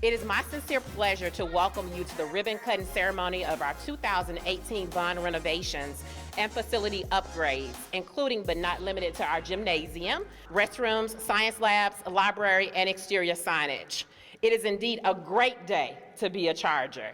It is my sincere pleasure to welcome you to the ribbon-cutting ceremony of our 2018 bond renovations and facility upgrades, including but not limited to our gymnasium, restrooms, science labs, library, and exterior signage. It is indeed a great day to be a Charger.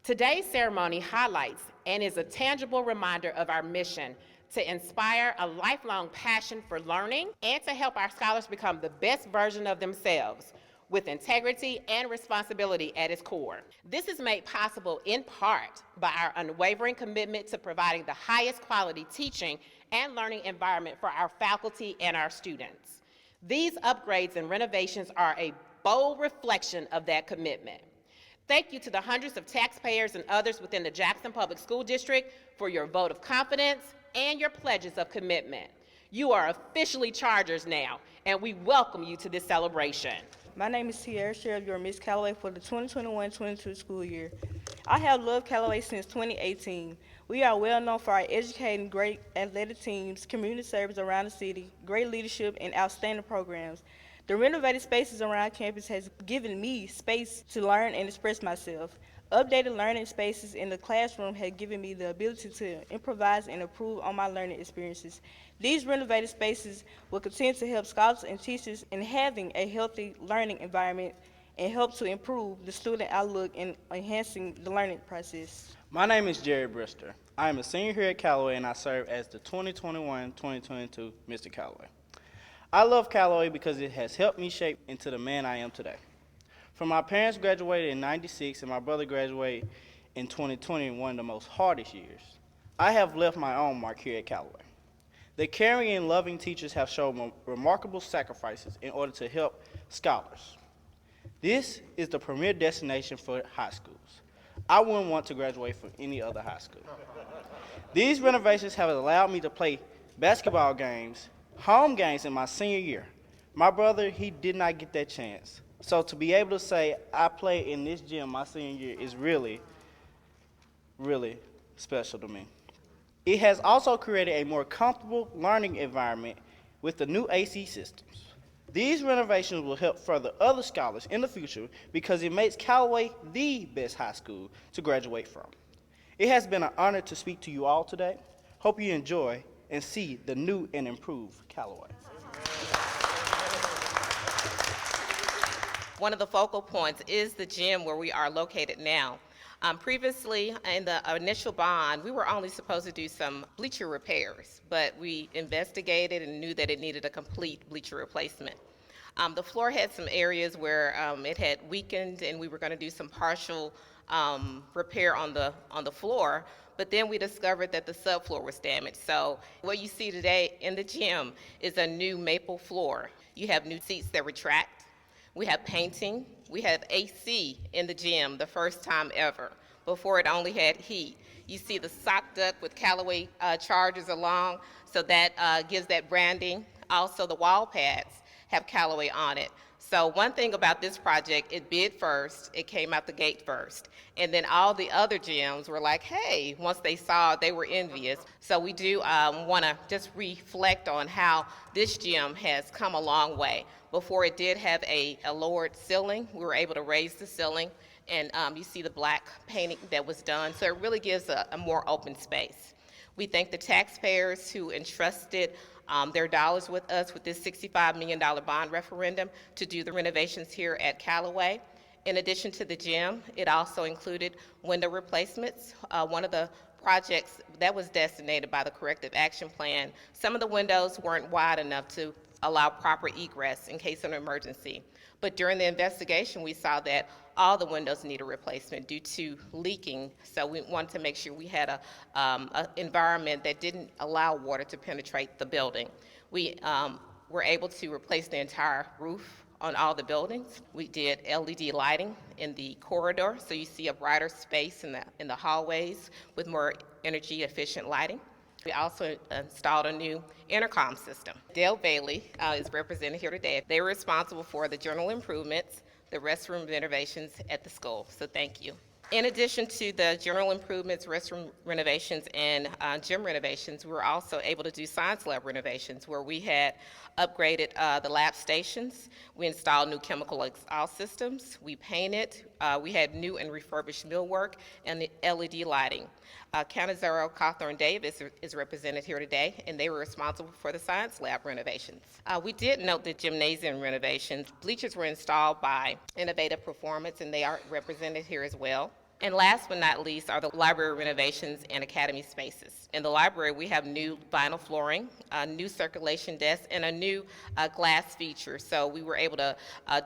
Today's ceremony highlights and is a tangible reminder of our mission to inspire a lifelong passion for learning and to help our scholars become the best version of themselves, with integrity and responsibility at its core. This is made possible in part by our unwavering commitment to providing the highest quality teaching and learning environment for our faculty and our students. These upgrades and renovations are a bold reflection of that commitment. Thank you to the hundreds of taxpayers and others within the Jackson Public School District for your vote of confidence and your pledges of commitment. You are officially Chargers now, and we welcome you to this celebration. My name is Tierra Sheriff, your Miss Callaway for the 2021-22 school year. I have loved Callaway since 2018. We are well known for our educating great athletic teams, community service around the city, great leadership, and outstanding programs. The renovated spaces around campus has given me space to learn and express myself. Updated learning spaces in the classroom have given me the ability to improvise and improve on my learning experiences. These renovated spaces will continue to help scholars and teachers in having a healthy learning environment and help to improve the student outlook and enhancing the learning process. My name is Jerry Brister. I am a senior here at Callaway, and I serve as the 2021-2022 Mr. Callaway. I love Callaway because it has helped me shape into the man I am today. From my parents graduated in '96 and my brother graduated in 2020, one of the most hardest years, I have left my own mark here at Callaway. The caring and loving teachers have shown remarkable sacrifices in order to help scholars. This is the premier destination for high schools. I wouldn't want to graduate from any other high school. These renovations have allowed me to play basketball games, home games in my senior year. My brother, he did not get that chance. So to be able to say I played in this gym my senior year is really, really special to me. It has also created a more comfortable learning environment with the new AC systems. These renovations will help further other scholars in the future because it makes Callaway the best high school to graduate from. It has been an honor to speak to you all today. Hope you enjoy and see the new and improved Callaway. One of the focal points is the gym where we are located now. Previously, in the initial bond, we were only supposed to do some bleacher repairs, but we investigated and knew that it needed a complete bleacher replacement. The floor had some areas where it had weakened, and we were going to do some partial repair on the floor, but then we discovered that the subfloor was damaged. So what you see today in the gym is a new maple floor. You have new seats that retract. We have painting. We have AC in the gym, the first time ever. Before it only had heat. You see the sock duct with Callaway Chargers along, so that gives that branding. Also, the wall pads have Callaway on it. So one thing about this project, it bid first, it came out the gate first. And then all the other gyms were like, hey, once they saw it, they were envious. So we do want to just reflect on how this gym has come a long way. Before it did have a lowered ceiling, we were able to raise the ceiling, and you see the black painting that was done. So it really gives a more open space. We thank the taxpayers who entrusted their dollars with us with this $65 million bond referendum to do the renovations here at Callaway. In addition to the gym, it also included window replacements. One of the projects that was designated by the corrective action plan, some of the windows weren't wide enough to allow proper egress in case of an emergency. But during the investigation, we saw that all the windows need a replacement due to leaking. So we wanted to make sure we had a environment that didn't allow water to penetrate the building. We were able to replace the entire roof on all the buildings. We did LED lighting in the corridor, so you see a brighter space in the hallways with more energy efficient lighting. We also installed a new intercom system. Dale Bailey is represented here today. They were responsible for the general improvements, the restroom renovations at the school, so thank you. In addition to the general improvements, restroom renovations, and gym renovations, we were also able to do science lab renovations where we had upgraded the lab stations. We installed new chemical exhaust systems. We painted. We had new and refurbished millwork and the LED lighting. Canizero Cawthorn Davis is represented here today, and they were responsible for the science lab renovations. We did note the gymnasium renovations. Bleachers were installed by Innovative Performance, and they are represented here as well. And last but not least are the library renovations and academy spaces. In the library, we have new vinyl flooring, a new circulation desk, and a new glass feature. So we were able to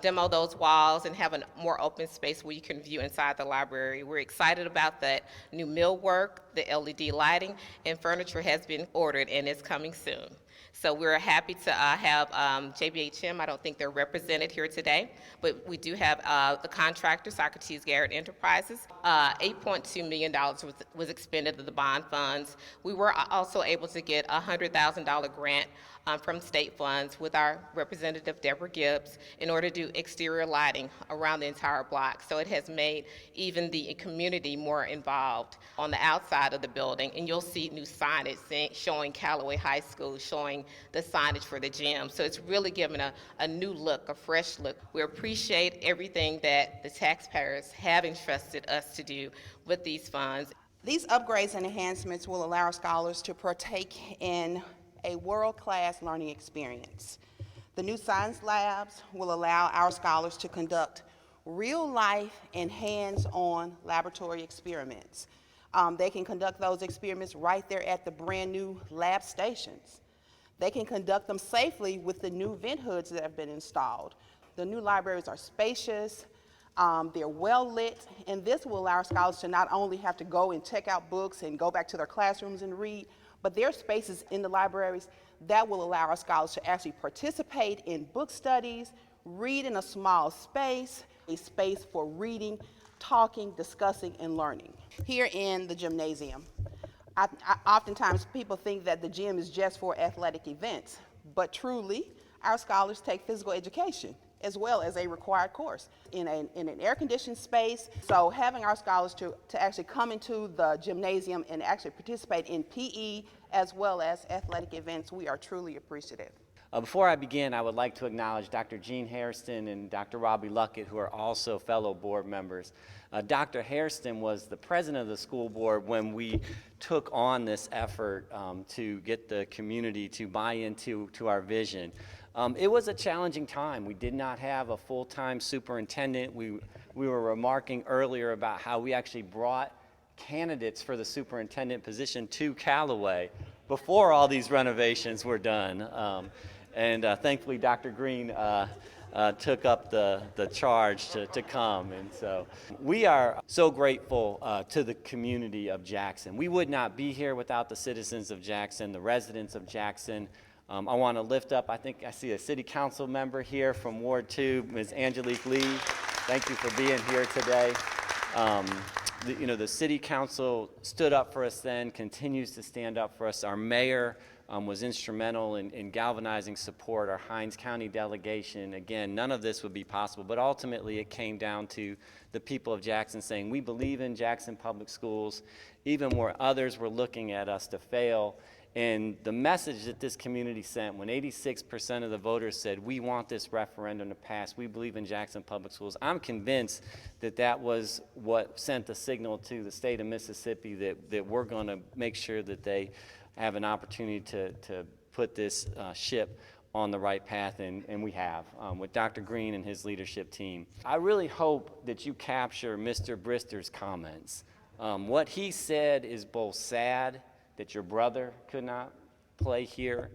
demo those walls and have a more open space where you can view inside the library. We're excited about that new millwork, the LED lighting, and furniture has been ordered and is coming soon. So we're happy to have JBHM. I don't think they're represented here today, but we do have the contractor, Socrates Garrett Enterprises. $8.2 million was expended of the bond funds. We were also able to get a $100,000 grant from state funds with our representative, Deborah Gibbs, in order to do exterior lighting around the entire block. So it has made even the community more involved on the outside of the building. And you'll see new signage showing Callaway High School, showing the signage for the gym. So it's really given a new look, a fresh look. We appreciate everything that the taxpayers have entrusted us to do with these funds. These upgrades and enhancements will allow our scholars to partake in a world-class learning experience. The new science labs will allow our scholars to conduct real-life and hands-on laboratory experiments. They can conduct those experiments right there at the brand new lab stations. They can conduct them safely with the new vent hoods that have been installed. The new libraries are spacious, they're well lit, and this will allow our scholars to not only have to go and check out books and go back to their classrooms and read, but there are spaces in the libraries that will allow our scholars to actually participate in book studies, read in a small space, a space for reading, talking, discussing, and learning. Here in the gymnasium, oftentimes people think that the gym is just for athletic events, but truly, our scholars take physical education as well as a required course in an air-conditioned space. So having our scholars to actually come into the gymnasium and actually participate in PE as well as athletic events, we are truly appreciative. Before I begin, I would like to acknowledge Dr. Jean Hairston and Dr. Robbie Luckett, who are also fellow board members. Dr. Hairston was the president of the school board when we took on this effort to get the community to buy into our vision. It was a challenging time. We did not have a full-time superintendent. We were remarking earlier about how we actually brought candidates for the superintendent position to Callaway before all these renovations were done. And thankfully, Dr. Green took up the charge to come. And so we are so grateful to the community of Jackson. We would not be here without the citizens of Jackson, the residents of Jackson. I want to lift up, I think I see a city council member here from Ward 2, Ms. Angelique Lee. Thank you for being here today. The city council stood up for us then, continues to stand up for us. Our mayor was instrumental in galvanizing support. Our Hinds County delegation, again, none of this would be possible, but ultimately it came down to the people of Jackson saying, we believe in Jackson Public Schools, even where others were looking at us to fail. And the message that this community sent, when 86% of the voters said, we want this referendum to pass, we believe in Jackson Public Schools, I'm convinced that that was what sent the signal to the state of Mississippi that we're going to make sure that they have an opportunity to put this ship on the right path, and we have, with Dr. Green and his leadership team. I really hope that you capture Mr. Brister's comments. What he said is both sad that your brother could not play here,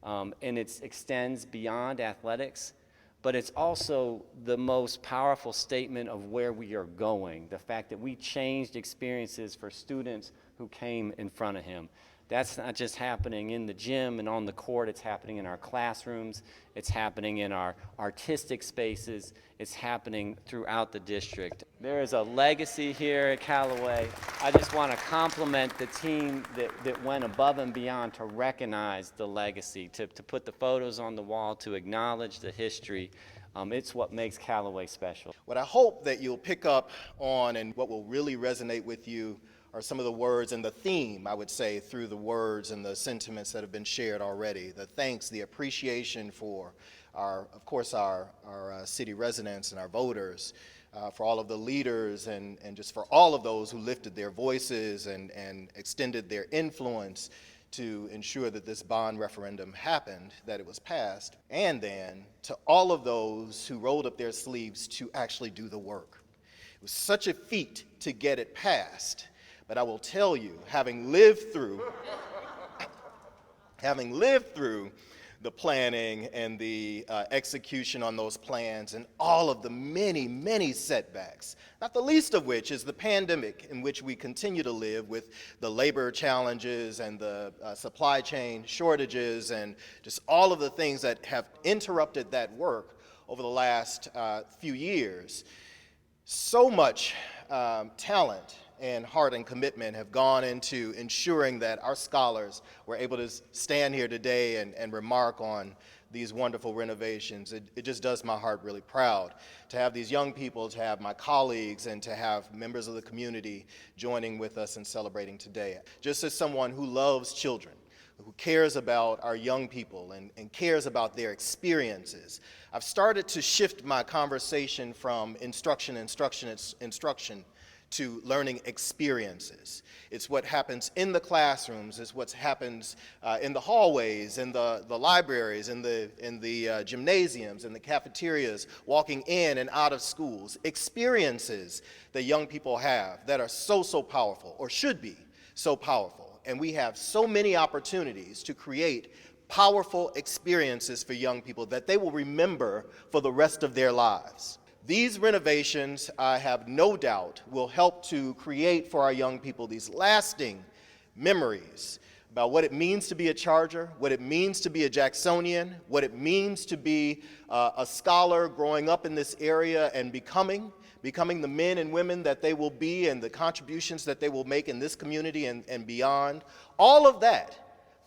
and it extends beyond athletics, but it's also the most powerful statement of where we are going, the fact that we changed experiences for students who came in front of him. That's not just happening in the gym and on the court, it's happening in our classrooms, it's happening in our artistic spaces, it's happening throughout the district. There is a legacy here at Callaway. I just want to compliment the team that went above and beyond to recognize the legacy, to put the photos on the wall, to acknowledge the history. It's what makes Callaway special. What I hope that you'll pick up on and what will really resonate with you are some of the words and the theme, I would say, through the words and the sentiments that have been shared already. The thanks, the appreciation for of course, our city residents and our voters, for all of the leaders and just for all of those who lifted their voices and extended their influence to ensure that this bond referendum happened, that it was passed, and then to all of those who rolled up their sleeves to actually do the work. It was such a feat to get it passed, but I will tell you, having lived through the planning and the execution on those plans and all of the many, many setbacks, not the least of which is the pandemic in which we continue to live with the labor challenges and the supply chain shortages and just all of the things that have interrupted that work over the last few years. So much talent and heart and commitment have gone into ensuring that our scholars were able to stand here today and remark on these wonderful renovations. It just does my heart really proud to have these young people, to have my colleagues, and to have members of the community joining with us and celebrating today. Just as someone who loves children, who cares about our young people and cares about their experiences, I've started to shift my conversation from instruction to learning experiences. It's what happens in the classrooms, it's what happens in the hallways, in the libraries, in the gymnasiums, in the cafeterias, walking in and out of schools. Experiences that young people have that are so powerful, or should be so powerful. And we have so many opportunities to create powerful experiences for young people that they will remember for the rest of their lives. These renovations, I have no doubt, will help to create for our young people these lasting memories about what it means to be a Charger, what it means to be a Jacksonian, what it means to be a scholar growing up in this area and becoming the men and women that they will be and the contributions that they will make in this community and beyond. All of that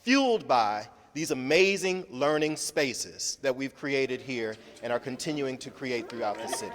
fueled by these amazing learning spaces that we've created here and are continuing to create throughout the city.